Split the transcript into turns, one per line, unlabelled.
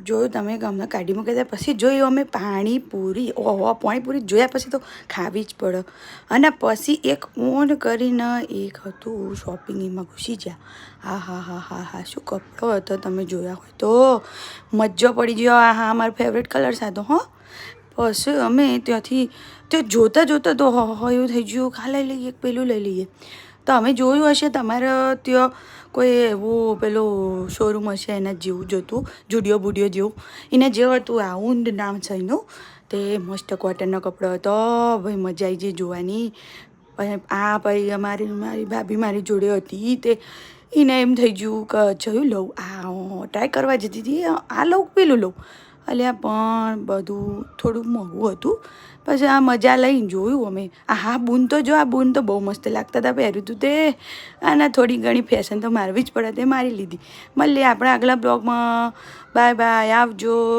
જોયું તમે ગામના કાઢી મૂકી દે પછી જોયું અમે પાણીપુરી. ઓહો, પાણીપુરી જોયા પછી તો ખાવી જ પડે. અને પછી એક ઓન કરીને એક હતું શોપિંગ, એમાં ઘૂસી ગયા. હા હા હા હા હા, શું કપડો હતો, તમે જોયા હોય તો મજો પડી ગયો. આ હા, મારો ફેવરેટ કલર સાધો હો. પછી અમે ત્યાંથી તે જોતાં જોતાં તો એવું થઈ ગયું, લઈ લઈએ, પેલું લઈ લઈએ. તો અમે જોયું હશે તમારે ત્યાં કોઈ એવું પેલું શોરૂમ હશે એના જેવું જોતું, જુડિયો બુડિયો જેવું, એને જેવું હતું. આ ઊંડ નામ છે એનું. તે મસ્ત કોટનનો કપડો હતો ભાઈ, મજા આવી જાય જોવાની. આ ભાઈ મારી ભાભી મારી જોડે હતી, તે એને એમ થઈ ગયું કે જોયું લઉં, આ ટ્રાય કરવા જતી હતી, આ લઉં પેલું લઉં. અલ્યા પણ બધું થોડુંક મોંઘું હતું. પછી આ મજા લઈને જોયું અમે. હા, બૂન તો જો, આ બૂન તો બહુ મસ્ત લાગતા હતા, પહેર્યું હતું તે. અને થોડી ઘણી ફેશન તો મારવી જ પડે, તે મારી લીધી. મળીએ આપણે આગલા બ્લોગમાં. બાય બાય, આવજો.